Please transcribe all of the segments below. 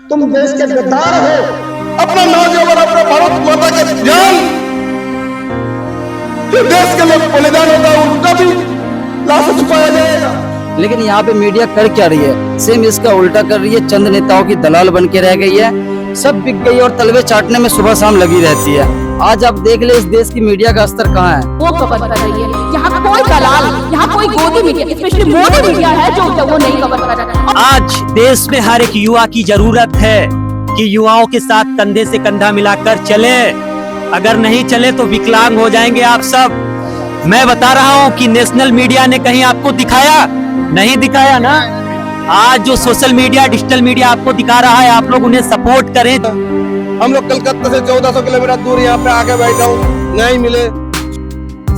तुम देश के गद्दार हो। अपना नौजवान, अपने भारत माता का जान जो देश के लिए बलिदान होता है उनका भी लाश छुपाया जाएगा। लेकिन यहाँ पे मीडिया कर क्या रही है? सेम इसका उल्टा कर रही है। चंद नेताओं की दलाल बन के रह गई है, सब बिक गई और तलवे चाटने में सुबह शाम लगी रहती है। आज आप देख ले इस देश की मीडिया का स्तर कहाँ है। वो कवर कर रही है। यहाँ कोई दलाल, यहाँ कोई गोदी मीडिया, स्पेशली मोदी मीडिया है जो वो नहीं कवर कर रहा है। आज देश में हर एक युवा की जरूरत है कि युवाओं के साथ कंधे से कंधा मिलाकर चले। अगर नहीं चले तो विकलांग हो जाएंगे आप सब। मैं बता रहा हूँ कि नेशनल मीडिया ने कहीं आपको दिखाया? नहीं दिखाया ना। आज जो सोशल मीडिया, डिजिटल मीडिया आपको दिखा रहा है, आप लोग उन्हें सपोर्ट करें। हम लोग कलकत्ता से 1400 किलोमीटर दूर यहाँ पे आके बैठा हूँ, नहीं मिले।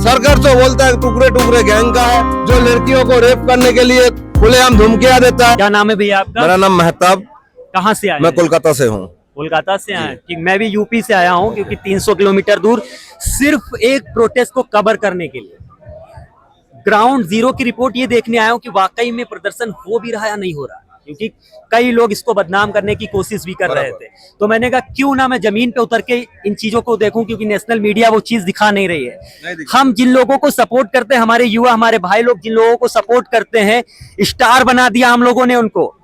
सरकार तो बोलता है टुकड़े टुकड़े गैंग का है जो लड़कियों को रेप करने के लिए खुलेआम धमकियां देता है। क्या नाम है भैया आपका? मेरा नाम मेहताब। कहाँ से आए? मैं कोलकाता से हूँ। कोलकाता से आए? ठीक, मैं भी यूपी से आया हूँ, क्योंकि 300 किलोमीटर दूर सिर्फ एक प्रोटेस्ट को कवर करने के लिए। ग्राउंड जीरो की रिपोर्ट ये देखने आया हूँ कि वाकई में प्रदर्शन हो भी रहा या नहीं हो रहा, क्योंकि कई लोग इसको बदनाम करने की कोशिश भी कर रहे थे। तो मैंने कहा क्यों ना मैं जमीन पे उतर के इन चीजों को देखूं, क्योंकि नेशनल मीडिया वो चीज दिखा नहीं रही है। हम जिन लोगों को सपोर्ट करते हैं, हमारे युवा, हमारे भाई लोग जिन लोगों को सपोर्ट करते हैं, स्टार बना दिया हम लोगों ने उनको।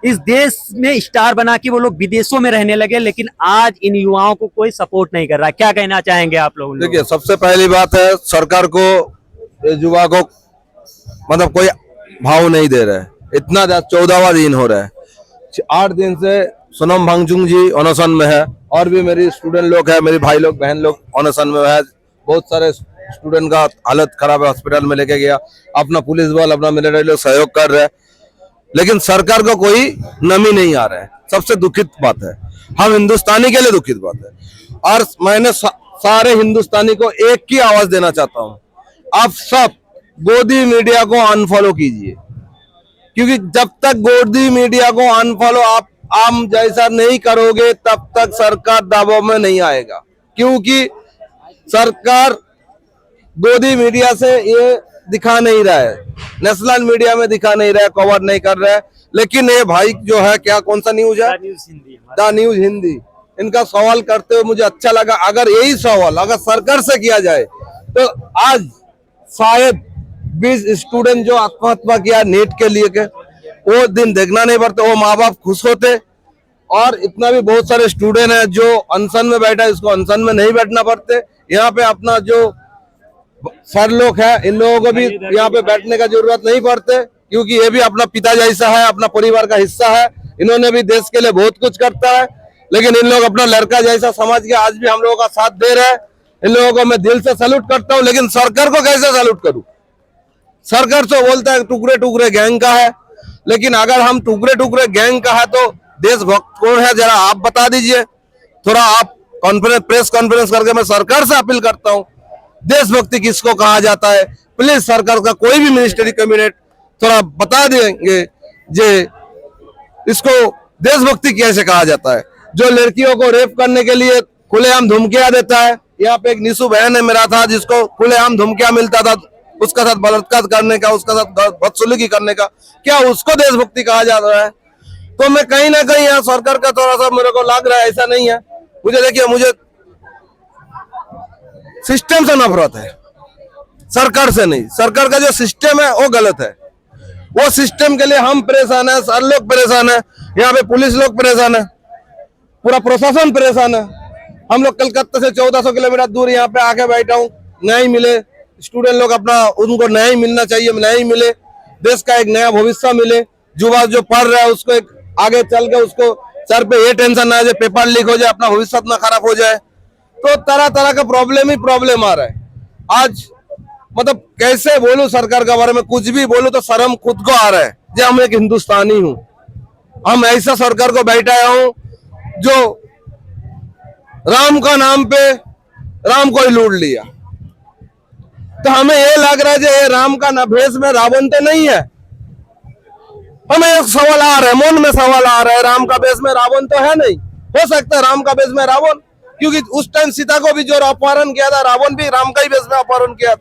इस देश में स्टार बना के वो लोग विदेशों में रहने लगे, लेकिन आज इन युवाओं को कोई सपोर्ट नहीं कर रहा। क्या कहना चाहेंगे आप लोग? देखिए, सबसे पहली बात है सरकार को युवा को मतलब कोई भाव नहीं दे रहा है। इतना 14वां दिन हो रहा है, 8 दिन से सोनम वांगचुक जी अनशन में है, और भी मेरी स्टूडेंट लोग है, मेरे भाई लोग बहन लोग अनशन में है। बहुत सारे स्टूडेंट का हालत खराब है, हॉस्पिटल में लेके गया। अपना पुलिस बल, अपना मिलिट्री लोग सहयोग कर रहे हैं, लेकिन सरकार को कोई नमी नहीं आ रहा है। सबसे दुखित बात है, हम हिंदुस्तानी के लिए दुखित बात है। और मैंने सारे हिंदुस्तानी को एक ही आवाज देना चाहता हूँ, आप सब गोदी मीडिया को अनफॉलो कीजिए, क्योंकि जब तक गोदी मीडिया को अनफॉलो आप आम जैसा नहीं करोगे तब तक सरकार दबाव में नहीं आएगा। क्योंकि सरकार गोदी मीडिया से ये दिखा नहीं रहा है, नेशनल मीडिया में दिखा नहीं रहा है, कवर नहीं कर रहा है। लेकिन ये भाई जो है, क्या कौन सा न्यूज है, द न्यूज हिंदी, इनका सवाल करते हुए मुझे अच्छा लगा। अगर यही सवाल अगर सरकार से किया जाए तो आज शायद 20 स्टूडेंट जो आत्महत्या किया नीट के लिए के, वो दिन देखना नहीं पड़ता, वो माँ बाप खुश होते। और इतना भी बहुत सारे स्टूडेंट हैं जो अनशन में बैठा है, इसको अनशन में नहीं बैठना पड़ते। यहाँ पे अपना जो सर लोग है, इन लोगों को भी यहाँ पे बैठने का जरूरत नहीं पड़ते, क्योंकि ये भी अपना पिता जैसा है, अपना परिवार का हिस्सा है। इन्होंने भी देश के लिए बहुत कुछ करता है, लेकिन इन लोग अपना लड़का जैसा समझ के आज भी हम लोगों का साथ दे रहे हैं। इन लोगों को मैं दिल से सैल्यूट करता हूँ, लेकिन सरकार को कैसे सैल्यूट करूं? सरकार तो बोलता है टुकड़े टुकड़े गैंग का है, लेकिन अगर हम टुकड़े टुकड़े गैंग का है तो देशभक्त कौन है, जरा आप बता दीजिए। थोड़ा आप प्रेस कॉन्फ्रेंस करके मैं सरकार से अपील करता हूँ, देशभक्ति किसको कहा जाता है, प्लीज सरकार का कोई भी मिनिस्ट्री कैबिनेट थोड़ा बता देंगे जे इसको देशभक्ति कैसे कहा जाता है। जो लड़कियों को रेप करने के लिए खुलेआम धमकियां देता है, यहाँ पे एक निशु बहन है मेरा था जिसको खुलेआम धमकियां मिलता था, उसका साथ बलात्कार करने का, उसका साथ बदसलूकी करने का, क्या उसको देशभक्ति कहा जा रहा है? तो मैं कहीं ना कहीं यहाँ सरकार का थोड़ा सा मेरे को लग रहा है, ऐसा नहीं है। मुझे देखिए, मुझे सिस्टम से नफरत है, सरकार से नहीं। सरकार का जो सिस्टम है वो गलत है, वो सिस्टम के लिए हम परेशान है, सर लोग परेशान है, यहाँ पे पुलिस लोग परेशान है, पूरा प्रशासन परेशान है। हम लोग कलकत्ता से 1400 किलोमीटर दूर यहाँ पे आके बैठा हूँ, नहीं मिले। स्टूडेंट लोग अपना, उनको नहीं मिलना चाहिए, नहीं मिले। देश का एक नया भविष्य मिले, युवा जो पढ़ रहा है उसको एक आगे चल के उसको सर पे ये टेंशन ना आ जाए, पेपर लीक हो जाए, अपना भविष्य ना खराब हो जाए। तो तरह तरह का प्रॉब्लम ही प्रॉब्लम आ रहा है आज। मतलब कैसे बोलूं सरकार के बारे में, कुछ भी बोलूं तो शर्म खुद को आ रहा है जो हम एक हिंदुस्तानी हूं। हम ऐसा सरकार को बैठाया हूं जो राम का नाम पे राम को ही लूट लिया। तो हमें ये लग रहा है कि ये राम का भेष में रावण तो नहीं है। हमें एक सवाल आ रहा है, मन में सवाल आ रहा है, राम का भेष में रावण तो है नहीं। हो सकता है राम का भेष में रावण, क्योंकि उस टाइम सीता को भी जो अपहरण किया था, रावण भी राम का ही भेष में अपहरण किया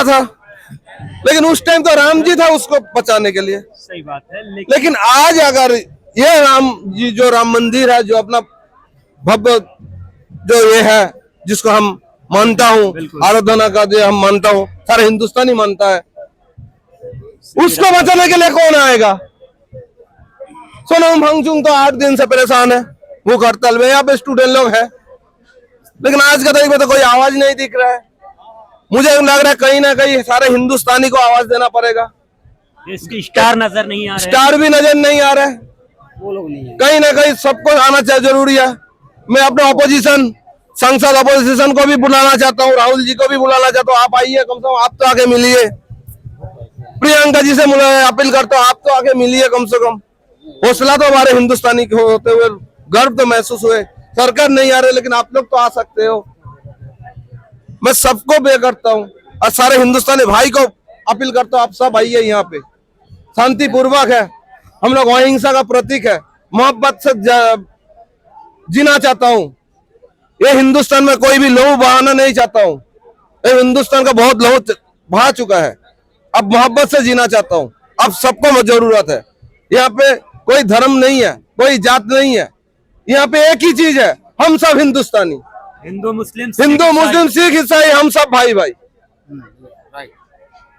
था। लेकिन उस टाइम तो राम जी था उसको बचाने के लिए। सही बात है, लेकिन आज अगर ये राम जी जो राम मंदिर है, जो अपना भव्य जो ये है, जिसको हम मानता हूँ, आराधना का जो हम मानता हूँ, सारा हिंदुस्तानी मानता है, उसको बचाने के लिए कौन आएगा? सोनम वांगचुक तो 8 दिन से परेशान है, वो हड़ताल में, यहाँ पे स्टूडेंट लोग हैं, लेकिन आज के तारीख में तो कोई आवाज नहीं दिख रहा है। मुझे लग रहा है कहीं ना कहीं सारे हिंदुस्तानी को आवाज देना पड़ेगा। इसकी स्टार नजर नहीं आ रहे, स्टार भी नजर नहीं आ रहा है, वो लोग नहीं है। कहीं ना कहीं सबको आना चाहिए, जरूरी है। मैं अपने ऑपोजिशन सांसद अपोजिशन को भी बुलाना चाहता हूँ, राहुल जी को भी बुलाना चाहता हूँ, आप आइए, कम से कम आप तो आके मिलिए। प्रियंका जी से अपील करता हूँ, आप तो आके मिलिए, कम से कम हौसला तो हमारे हिंदुस्तानी के होते हुए गर्व तो महसूस हुए। सरकार नहीं आ रही, लेकिन आप लोग तो आ सकते हो। मैं सबको बे करता हूँ और सारे हिंदुस्तानी भाई को अपील करता हूँ, आप सब आइए यहाँ पे, शांतिपूर्वक है, हम लोग अहिंसा का प्रतीक है, मोहब्बत से जीना चाहता हूँ। ये हिंदुस्तान में कोई भी लहू बहाना नहीं चाहता हूँ, ये हिंदुस्तान का बहुत लहू बहा चुका है, अब मोहब्बत से जीना चाहता हूँ। अब सबको जरूरत है, यहाँ पे कोई धर्म नहीं है, कोई जात नहीं है, यहाँ पे एक ही चीज है, हम सब हिंदुस्तानी, हिंदू मुस्लिम सिख ईसाई, हम सब भाई भाई।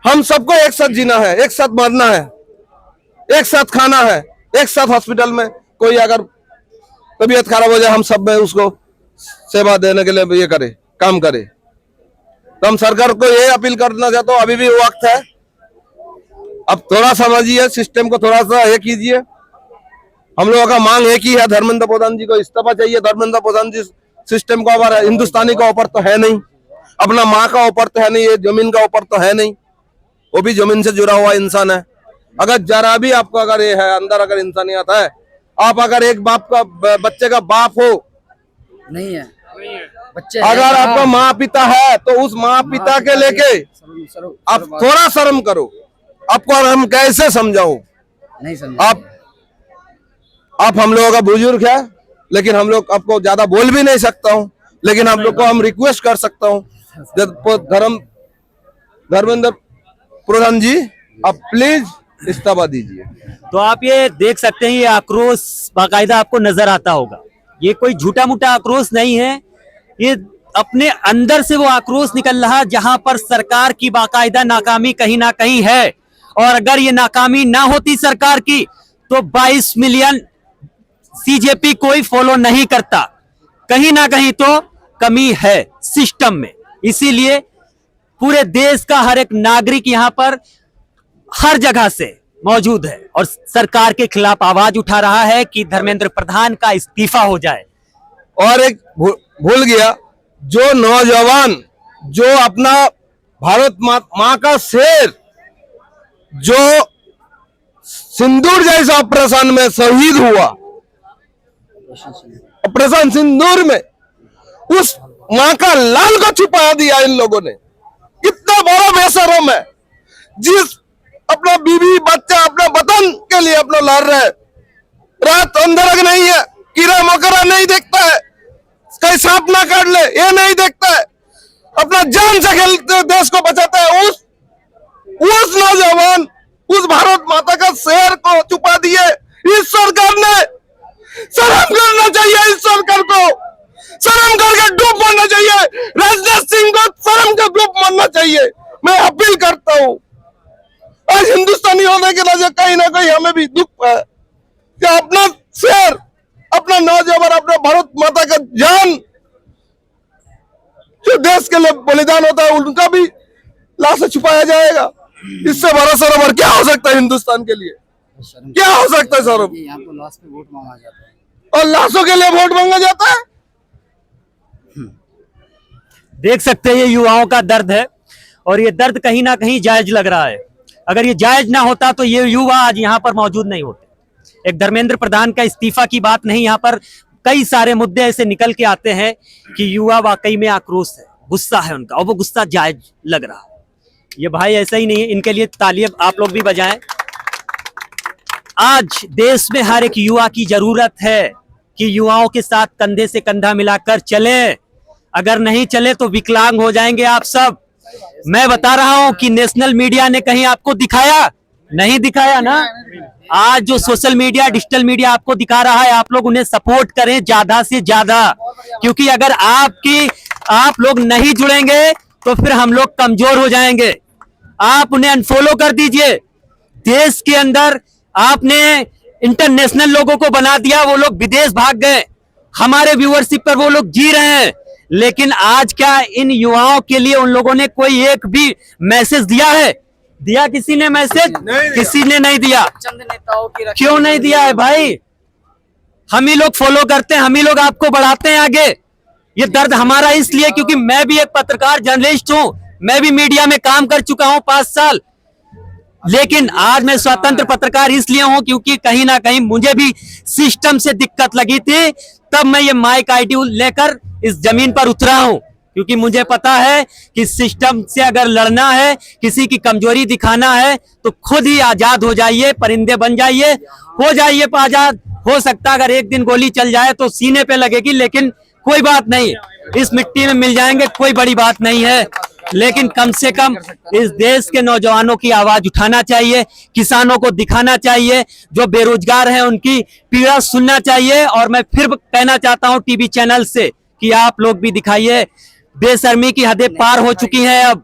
हम सबको एक साथ जीना है, एक साथ मरना है, एक साथ खाना है, एक साथ हॉस्पिटल में कोई अगर तबीयत खराब हो जाए, हम सब में उसको सेवा देने के लिए ये करे, काम करे। तो हम सरकार को ये अपील करना चाहता हूँ, अभी भी वक्त है, अब थोड़ा समझिए, सिस्टम को थोड़ा सा ये कीजिए। हम लोगों का मांग एक ही है, धर्मेंद्र प्रधान जी को इस्तीफा चाहिए। धर्मेंद्र प्रधान जी सिस्टम का ऊपर, हिंदुस्तानी का ऊपर तो है नहीं, अपना माँ का ऊपर तो है नहीं, ये जमीन का ऊपर तो है नहीं, वो भी जमीन से जुड़ा हुआ इंसान है। अगर जरा भी आपको अगर ये है अंदर अगर इंसानियत है, आप अगर एक बाप का बच्चे का बाप हो, नहीं है बच्चे, अगर आपका माँ पिता है तो उस माँ पिता के लेके आप थोड़ा शर्म करो। आपको हम कैसे समझाओ, नहीं समझा आप हम लोगों का बुजुर्ग है, लेकिन हम लोग आपको ज्यादा बोल भी नहीं सकता हूँ, लेकिन हम लोग को हम रिक्वेस्ट कर सकता हूँ, धर्मेंद्र प्रधान जी, आप प्लीज इस्तीफा दीजिए। तो आप ये देख सकते हैं, ये आक्रोश बाकायदा आपको नजर आता होगा, ये कोई झूठा मूठा आक्रोश नहीं है, ये अपने अंदर से वो आक्रोश निकल रहा जहां पर सरकार की बाकायदा नाकामी कहीं ना कहीं है। और अगर ये नाकामी ना होती सरकार की तो 22 मिलियन सीजेपी कोई फॉलो नहीं करता, कहीं ना कहीं तो कमी है सिस्टम में। इसीलिए पूरे देश का हर एक नागरिक यहां पर हर जगह से मौजूद है और सरकार के खिलाफ आवाज उठा रहा है कि धर्मेंद्र प्रधान का इस्तीफा हो जाए। और एक भूल गया, जो नौजवान जो अपना भारत माँ का शेर जो सिंदूर जैसा ऑपरेशन में शहीद हुआ, ऑपरेशन सिंदूर में उस माँ का लाल को छुपा दिया इन लोगों ने। कितना बड़ा बेशरम है, जिस अपना बीवी बच्चा अपना वतन के लिए अपना लड़ रहे, रात अंधेरा नहीं है, कीड़ा मकोड़ा नहीं देखता है, कहीं सांप ना काट ले ये नहीं देखता है, अपना जान से खेलते देश को बचाता है। उस नौजवान, उस भारत माता का शेर को छुपा दिए इस सरकार ने। शर्म करना चाहिए इस सरकार को, शर्म करके डूब मरना चाहिए। राजनाथ सिंह को शर्म का डूब मरना चाहिए। मैं अपील करता हूँ, आज हिंदुस्तानी होने के वजह कहीं ना कहीं हमें भी दुख है कि अपना शेर, अपना नौजवान, अपना भारत माता का जान जो देश के लिए बलिदान होता है, उनका भी लाश छुपाया जाएगा। इससे बड़ा शर्म और क्या हो सकता है हिंदुस्तान के लिए? क्या हो सकता है शर्म? यहाँ तो लाश पे वोट मांगा जाता है और लाशों के लिए वोट मांगा जाता है। देख सकते हैं ये युवाओं का दर्द है और ये दर्द कहीं ना कहीं जायज लग रहा है। अगर ये जायज ना होता तो ये युवा आज यहाँ पर मौजूद नहीं होते। एक धर्मेंद्र प्रधान का इस्तीफा की बात नहीं, यहाँ पर कई सारे मुद्दे ऐसे निकल के आते हैं कि युवा वाकई में आक्रोश है, गुस्सा है उनका, और वो गुस्सा जायज लग रहा है। ये भाई ऐसा ही नहीं है, इनके लिए तालियां आप लोग भी बजाएं। आज देश में हर एक युवा की जरूरत है कि युवाओं के साथ कंधे से कंधा मिलाकर चले। अगर नहीं चले तो विकलांग हो जाएंगे आप सब। मैं बता रहा हूं कि नेशनल मीडिया ने कहीं आपको दिखाया नहीं, दिखाया ना, आज जो सोशल मीडिया, डिजिटल मीडिया आपको दिखा रहा है, आप लोग उन्हें सपोर्ट करें ज्यादा से ज्यादा, क्योंकि अगर आप लोग नहीं जुड़ेंगे तो फिर हम लोग कमजोर हो जाएंगे। आप उन्हें अनफॉलो कर दीजिए। देश के अंदर आपने इंटरनेशनल लोगों को बना दिया, वो लोग विदेश भाग गए, हमारे व्यूअरशिप पर वो लोग जी रहे हैं। लेकिन आज क्या इन युवाओं के लिए उन लोगों ने कोई एक भी मैसेज दिया है? दिया किसी ने मैसेज? किसी ने नहीं दिया। चंद नेताओं की क्यों नहीं दिया है भाई? हम ही लोग फॉलो करते हैं, हम ही लोग आपको बढ़ाते हैं आगे। ये दर्द हमारा इसलिए क्योंकि मैं भी एक पत्रकार जर्नलिस्ट हूं, मैं भी मीडिया में काम कर चुका हूं 5 साल। लेकिन आज मैं स्वतंत्र पत्रकार इसलिए हूं क्योंकि कहीं ना कहीं मुझे भी सिस्टम से दिक्कत लगी थी, तब मैं ये माइक आईडी लेकर इस जमीन पर उतरा हूं, क्योंकि मुझे पता है कि सिस्टम से अगर लड़ना है, किसी की कमजोरी दिखाना है, तो खुद ही आजाद हो जाइए, परिंदे बन जाइए, हो जाइए आजाद। हो सकता अगर एक दिन गोली चल जाए तो सीने पे लगेगी, लेकिन कोई बात नहीं, इस मिट्टी में मिल जाएंगे, कोई बड़ी बात नहीं है। लेकिन कम से कम इस देश के नौजवानों की आवाज उठाना चाहिए, किसानों को दिखाना चाहिए, जो बेरोजगार हैं उनकी पीड़ा सुनना चाहिए। और मैं फिर कहना चाहता हूं टीवी चैनल से कि आप लोग भी दिखाइए। बेशर्मी की हदें पार हो चुकी हैं। अब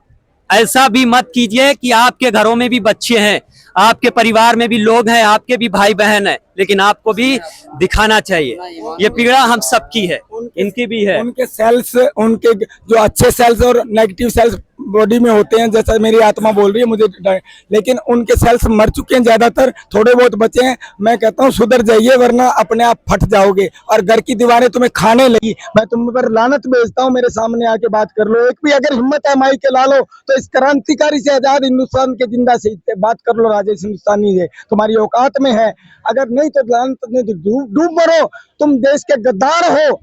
ऐसा भी मत कीजिए कि आपके घरों में भी बच्चे हैं, आपके परिवार में भी लोग हैं, आपके भी भाई बहन हैं, लेकिन आपको भी दिखाना चाहिए। ये पीड़ा हम सबकी है, इनकी भी है। उनके सेल्स, उनके जो अच्छे सेल्स और नेगेटिव सेल्स बॉडी में होते हैं, जैसा मेरी आत्मा बोल रही है मुझे, लेकिन उनके सेल्स मर चुके हैं ज्यादातर, थोड़े बहुत बचे हैं। मैं कहता हूँ सुधर जाइए, वरना अपने आप फट जाओगे और घर की दीवारें तुम्हें खाने लगी। मैं तुम पर लानत भेजता हूँ, मेरे सामने आके बात कर लो। एक भी अगर हिम्मत है माई के ला लो, तो इस क्रांतिकारी से आजाद हिंदुस्तान के जिंदा शहीद से बात कर लो। राजेश हिंदुस्तानी से तुम्हारी औकात में है, अगर नहीं तो लानत नहीं तो डूब मरो। तुम देश के गद्दार हो।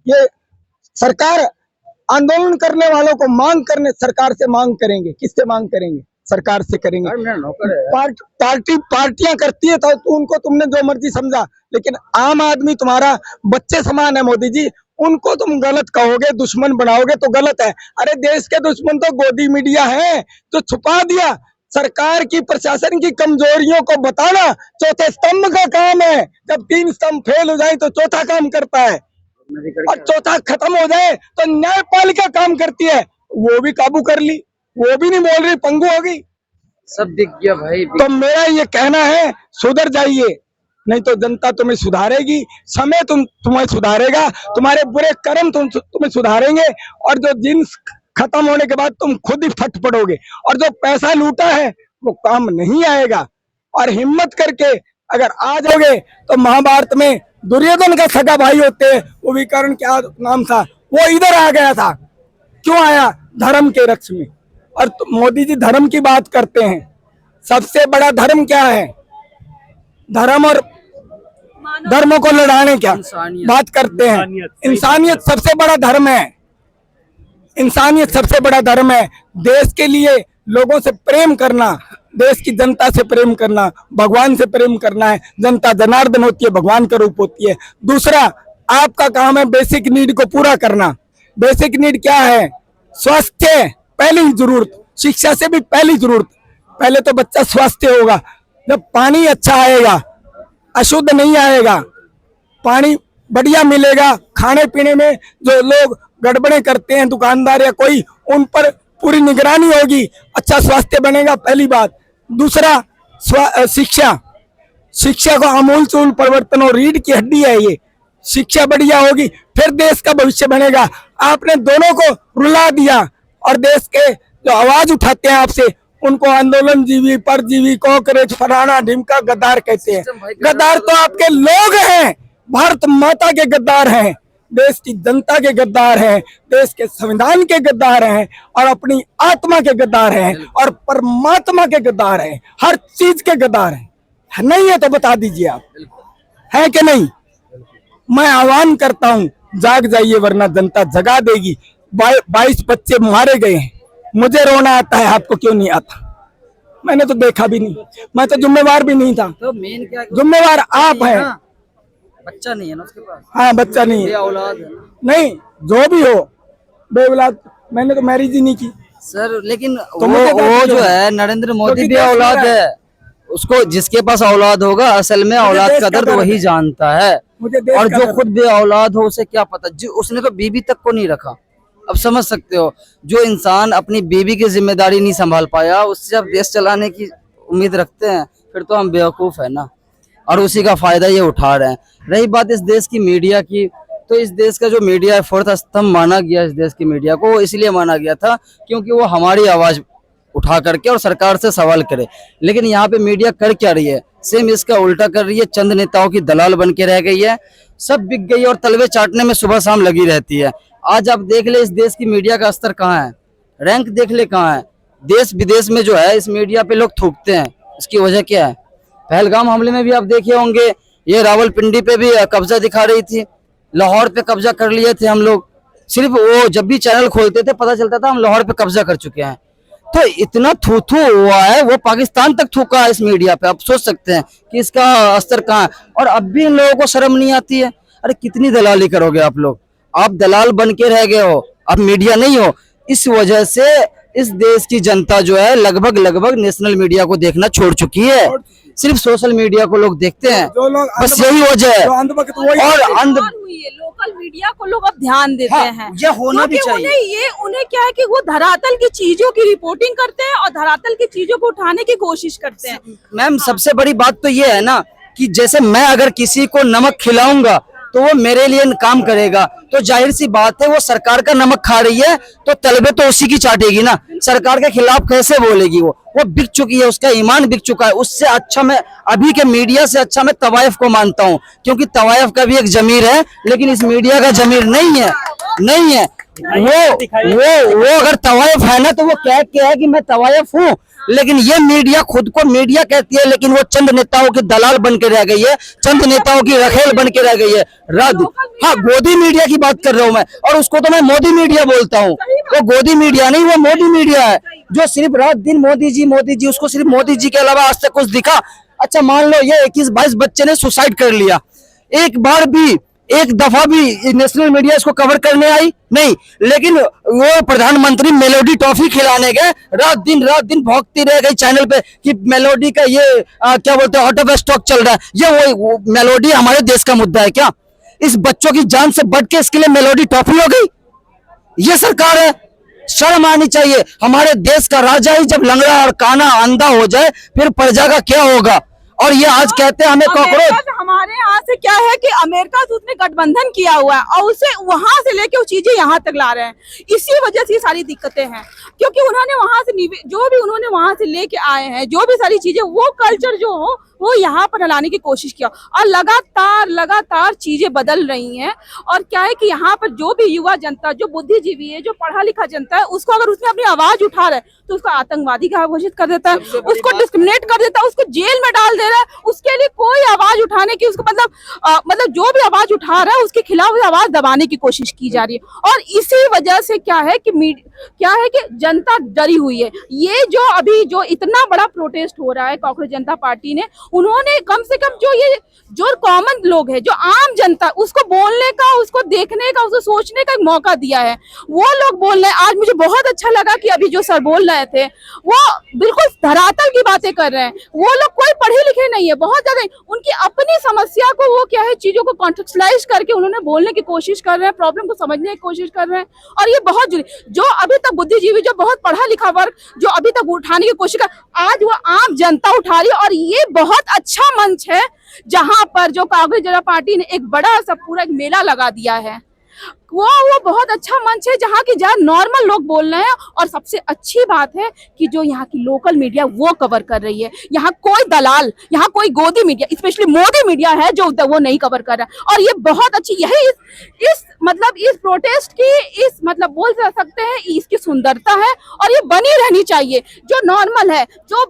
ये सरकार आंदोलन करने वालों को मांग करने, सरकार से मांग करेंगे, किससे मांग करेंगे? सरकार से करेंगे। पार्टियां करती है तो उनको तुमने जो मर्जी समझा, लेकिन आम आदमी तुम्हारा बच्चे समान है मोदी जी, उनको तुम गलत कहोगे, दुश्मन बनाओगे तो गलत है। अरे देश के दुश्मन तो गोदी मीडिया है, जो छुपा दिया। सरकार की, प्रशासन की कमजोरियों को बताना चौथे स्तंभ का काम है। जब 3 स्तंभ फेल हो जाए तो चौथा काम करता है, और चौथा खत्म हो जाए तो न्यायपालिका काम करती है। वो भी काबू कर ली, वो भी नहीं बोल रही, पंगु होगी। सब दिख गया भाई। तो मेरा ये कहना है, सुधर जाइए, नहीं तो जनता तुम्हें सुधारेगी, समय तुम्हें सुधारेगा, तुम्हारे बुरे कर्म तुम्हें सुधारेंगे, और जो जिन्स खत्म होने के बाद तुम खुद ही फट पड़ोगे। और जो पैसा लूटा है वो काम नहीं आएगा। और हिम्मत करके अगर आ जाओगे तो महाभारत में दुर्योधन का सगा भाई होते हैं, वो विकर्ण क्या नाम था, वो इधर आ गया था। क्यों आया? धर्म के रक्ष में। और मोदी जी धर्म की बात करते हैं, सबसे बड़ा धर्म क्या है? धर्म और धर्मों को लड़ाने क्या बात करते हैं? इंसानियत सबसे बड़ा धर्म है। इंसानियत सबसे बड़ा धर्म है। देश के लिए लोगों से प्रेम करना, देश की जनता से प्रेम करना, भगवान से प्रेम करना है। जनता जनार्दन होती है, भगवान का रूप होती है। दूसरा, आपका काम है बेसिक नीड को पूरा करना। बेसिक नीड क्या है? स्वास्थ्य पहली जरूरत, शिक्षा से भी पहली जरूरत। पहले तो बच्चा स्वस्थ होगा, जब पानी अच्छा आएगा, अशुद्ध नहीं आएगा, पानी बढ़िया मिलेगा। खाने पीने में जो लोग गड़बड़े करते हैं, दुकानदार या कोई, उन पर पूरी निगरानी होगी, अच्छा स्वास्थ्य बनेगा, पहली बात। दूसरा, शिक्षा। शिक्षा को आमूल परिवर्तन, और रीढ़ की हड्डी है ये। शिक्षा बढ़िया होगी फिर देश का भविष्य बनेगा। आपने दोनों को रुला दिया, और देश के जो आवाज उठाते हैं आपसे, उनको आंदोलन जीवी, परजीवी, कॉकरोच, फलाना ढिमका गद्दार कहते हैं। गद्दार तो आपके लोग हैं, भारत माता के गद्दार हैं, देश की जनता के गद्दार हैं, देश के संविधान के गद्दार हैं, और अपनी आत्मा के गद्दार हैं, और परमात्मा के गद्दार हैं, हर चीज के गद्दार हैं। नहीं है तो बता दीजिए आप, है कि नहीं? मैं आह्वान करता हूं, जाग जाइए, वरना जनता जगा देगी। 22 बच्चे मारे गए हैं, मुझे रोना आता है, आपको क्यों नहीं आता? मैंने तो देखा भी नहीं, मैं तो जिम्मेवार भी नहीं था। तो मेन क्या, जिम्मेवार आप हैं। बच्चा नहीं है ना उसके पास? हाँ, बच्चा नहीं है, औलाद है। नहीं, जो भी हो, बे औलाद। मैंने तो मैरिज ही नहीं की सर, लेकिन तो वो जो है नरेंद्र मोदी भी औलाद है, उसको जिसके पास औलाद होगा असल में औलाद देश का का दर्द दर्द वही है। जानता है। मुझे देश और का जो दर्द खुद बे औलाद हो उसे क्या पता, जो उसने तो बीवी तक को नहीं रखा। अब समझ सकते हो, जो इंसान अपनी बीवी की जिम्मेदारी नहीं संभाल पाया उससे अब देश चलाने की उम्मीद रखते हैं, फिर तो हम बेवकूफ है ना। और उसी का फायदा ये उठा रहे हैं। रही बात इस देश की मीडिया की, तो इस देश का जो मीडिया है, फोर्थ स्तंभ माना गया इस देश की मीडिया को, वो इसलिए माना गया था क्योंकि वो हमारी आवाज उठा करके और सरकार से सवाल करे। लेकिन यहाँ पे मीडिया कर क्या रही है, सेम इसका उल्टा कर रही है। चंद नेताओं की दलाल बन के रह गई है, सब बिक गई और तलवे चाटने में सुबह शाम लगी रहती है। आज आप देख ले इस देश की मीडिया का स्तर कहाँ है, रैंक देख ले कहाँ है। देश विदेश में जो है इस मीडिया पे लोग थूकते हैं, इसकी वजह क्या है? पहलगाम हमले में भी आप देखे होंगे, ये रावलपिंडी पे भी कब्जा दिखा रही थी, लाहौर पे कब्जा कर लिए थे हम लोग। सिर्फ वो जब भी चैनल खोलते थे पता चलता था हम लाहौर पे कब्जा कर चुके हैं। तो इतना थू थू हुआ है, वो पाकिस्तान तक थूका है इस मीडिया पे। आप सोच सकते हैं कि इसका स्तर कहाँ है। और अब भी इन लोगों को शर्म नहीं आती है। अरे कितनी दलाली करोगे आप लोग, आप दलाल बन के रह गए हो, आप मीडिया नहीं हो। इस वजह से इस देश की जनता जो है लगभग नेशनल मीडिया को देखना छोड़ चुकी है, सिर्फ सोशल मीडिया को लोग देखते हैं। जो लोग बस यही वजह है। जो अंधभक्त वही और अंध हुई है, लोकल मीडिया को लोग अब ध्यान देते हाँ, हैं। ये होना भी क्योंकि चाहिए। उन्हें क्या है कि वो धरातल की चीजों की रिपोर्टिंग करते हैं और धरातल की चीजों को उठाने की कोशिश करते हैं। मैम सबसे बड़ी बात तो ये है ना कि जैसे मैं अगर किसी को नमक खिलाऊंगा तो वो मेरे लिए काम करेगा, तो जाहिर सी बात है वो सरकार का नमक खा रही है तो तलबे तो उसी की चाटेगी ना। सरकार के खिलाफ कैसे बोलेगी? वो बिक चुकी है, उसका ईमान बिक चुका है। उससे अच्छा मैं अभी के मीडिया से अच्छा मैं तवायफ को मानता हूँ, क्योंकि तवायफ का भी एक जमीर है, लेकिन इस मीडिया का जमीर नहीं है। नहीं है वो अगर तवायफ है ना तो वो कह के है कि मैं तवायफ हूँ, लेकिन ये मीडिया खुद को मीडिया कहती है, लेकिन वो चंद नेताओं की दलाल बन के रह गई है, चंद नेताओं की रखेल बन के रह गई है। हाँ, गोदी मीडिया की बात कर रहा हूँ मैं, और उसको तो मैं मोदी मीडिया बोलता हूँ। वो गोदी मीडिया नहीं, वो मोदी मीडिया है, जो सिर्फ रात दिन मोदी जी, उसको सिर्फ मोदी जी के अलावा आज तक कुछ दिखा? अच्छा मान लो ये 21-22 बच्चे ने सुसाइड कर लिया, एक दफा भी नेशनल मीडिया इसको कवर करने आई नहीं, लेकिन वो प्रधानमंत्री मेलोडी टॉफी खिलाने गए, रात दिन भौंकती रह गई चैनल पे कि मेलोडी का ये क्या बोलते हैं आउट ऑफ स्टॉक चल रहा है। ये वो मेलोडी हमारे देश का मुद्दा है क्या? इस बच्चों की जान से बढ़ के इसके लिए मेलोडी टॉफी हो गई? ये सरकार है? शर्म आनी चाहिए। हमारे देश का राजा ही जब लंगड़ा और काना अंधा हो जाए फिर प्रजा का क्या होगा? और ये आज कहते हैं हमें कॉकरोच। हमारे यहाँ से क्या है कि अमेरिका से उसने गठबंधन किया हुआ है और उसे वहां से लेके वो चीजें यहाँ तक ला रहे हैं। इसी वजह से ये सारी दिक्कतें हैं, क्योंकि उन्होंने वहां से जो भी उन्होंने वहां से लेके आए हैं, जो भी सारी चीजें, वो कल्चर जो हो वो यहाँ पर लाने की कोशिश किया, और लगातार चीजें बदल रही हैं। और क्या है कि यहाँ पर जो भी युवा जनता, जो बुद्धिजीवी है, जो पढ़ा लिखा जनता है, उसको अगर उसने अपनी आवाज उठा रहा है तो उसको आतंकवादी का घोषित कर देता है, उसको डिस्क्रिमिनेट कर देता है, उसको जेल में डाल दे रहा है। उसके लिए कोई आवाज उठाने की, उसको मतलब जो भी आवाज उठा रहा है उसके खिलाफ आवाज दबाने की कोशिश की जा रही है। और इसी वजह से क्या है कि जनता डरी हुई है। ये जो इतना बड़ा प्रोटेस्ट हो रहा है कांग्रेस जनता पार्टी ने, उन्होंने कम से कम जो कॉमन लोग है, जो आम जनता, उसको बोलने का, उसको देखने का, उसको सोचने का एक मौका दिया है। वो लोग बोल रहे हैं। आज मुझे बहुत अच्छा लगा कि अभी जो सर बोल रहे थे वो बिल्कुल धरातल की बातें कर रहे हैं। वो लोग कोई पढ़े लिखे नहीं है, बहुत ज्यादा उनकी अपनी समस्या को वो क्या है चीजों को कॉन्टेक्सुअलाइज करके उन्होंने बोलने की कोशिश कर रहे हैं, प्रॉब्लम को समझने की कोशिश कर रहे हैं। और ये बहुत जरूरी, जो अभी तक बुद्धिजीवी, जो बहुत पढ़ा लिखा वर्ग जो अभी तक उठाने की कोशिश कर, आज वो आम जनता उठा रही है। और ये बहुत अच्छा मंच है जहां पर जो कांग्रेस जनता पार्टी ने एक बड़ा सा पूरा एक मेला लगा दिया है। वो बहुत अच्छा मंच है जहाँ नॉर्मल लोग बोल रहे हैं। और सबसे अच्छी बात है कि जो यहाँ की लोकल मीडिया वो कवर कर रही है। यहाँ कोई दलाल, यहाँ कोई गोदी मीडिया, स्पेशली मोदी मीडिया है जो वो नहीं कवर कर रहा है। और ये बहुत अच्छी, यही इस प्रोटेस्ट की बोल सकते हैं इसकी सुंदरता है। और ये बनी रहनी चाहिए। जो नॉर्मल है, जो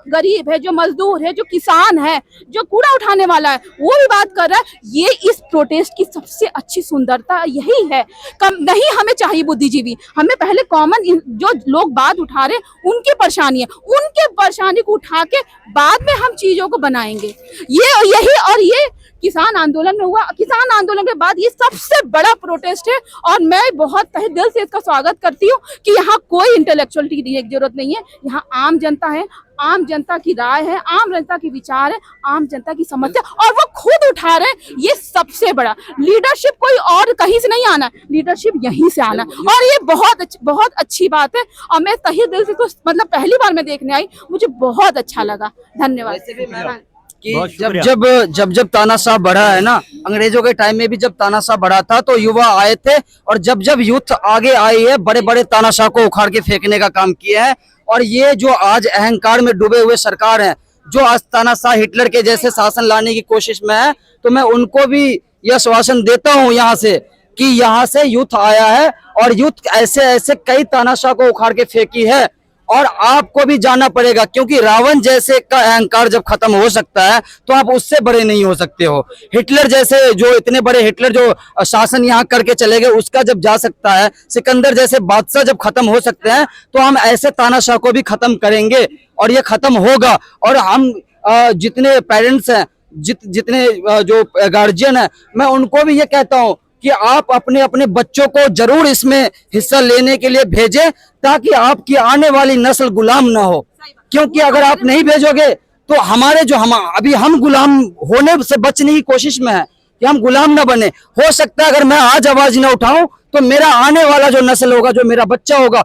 गरीब है, जो मजदूर है, जो किसान है, जो कूड़ा उठाने वाला है, वो भी बात कर रहा है। ये इस प्रोटेस्ट की सबसे अच्छी सुंदरता यही है। कम नहीं हमें चाहिए बुद्धिजीवी, हमें पहले कॉमन जो लोग बात उठा रहे हैं उनकी परेशानी है, उनके परेशानी को उठा के बाद में हम चीजों को बनाएंगे। ये किसान आंदोलन में हुआ। किसान आंदोलन के बाद ये सबसे बड़ा प्रोटेस्ट है। और मैं बहुत तहे दिल से इसका स्वागत करती हूँ कि यहाँ कोई इंटेलेक्चुअलिटी की जरूरत नहीं है। यहाँ आम जनता है, आम जनता की राय है, आम जनता के विचार है, आम जनता की समस्या, और वो खुद उठा रहे हैं। ये सबसे बड़ा लीडरशिप कोई और कहीं से नहीं आना, लीडरशिप यहीं से आना, और ये बहुत अच्छी बात है। और मैं तहे दिल से तो मतलब पहली बार मैं देखने आई, मुझे बहुत अच्छा लगा। धन्यवाद। कि बहुत जब शुक्रिया। जब तानाशाह बढ़ा है ना, अंग्रेजों के टाइम में भी जब तानाशाह बढ़ा था तो युवा आए थे, और जब यूथ आगे आई है, बड़े बड़े तानाशाह को उखाड़ के फेंकने का काम किया है। और ये जो आज अहंकार में डूबे हुए सरकार है, जो आज तानाशाह हिटलर के जैसे शासन लाने की कोशिश में है, तो मैं उनको भी यह आश्वासन देता हूं यहाँ से कि यहाँ से यूथ आया है, और यूथ ऐसे ऐसे कई तानाशाह को उखाड़ के फेंकी है। और आपको भी जाना पड़ेगा, क्योंकि रावण जैसे का अहंकार जब खत्म हो सकता है तो आप उससे बड़े नहीं हो सकते हो। हिटलर जैसे जो इतने बड़े हिटलर जो शासन यहाँ करके चले गए, उसका जब जा सकता है, सिकंदर जैसे बादशाह जब खत्म हो सकते हैं, तो हम ऐसे तानाशाह को भी खत्म करेंगे, और ये खत्म होगा। और हम जितने पेरेंट्स हैं, जितने जो गार्जियन है, मैं उनको भी ये कहता हूँ कि आप अपने अपने बच्चों को जरूर इसमें हिस्सा लेने के लिए भेजें, ताकि आपकी आने वाली नस्ल गुलाम ना हो। क्योंकि अगर आप नहीं भेजोगे तो हमारे जो अभी हम गुलाम होने से बचने की कोशिश में है कि हम गुलाम ना बने। हो सकता है अगर मैं आज आवाज ना उठाऊं तो मेरा आने वाला जो नस्ल होगा, जो मेरा बच्चा होगा,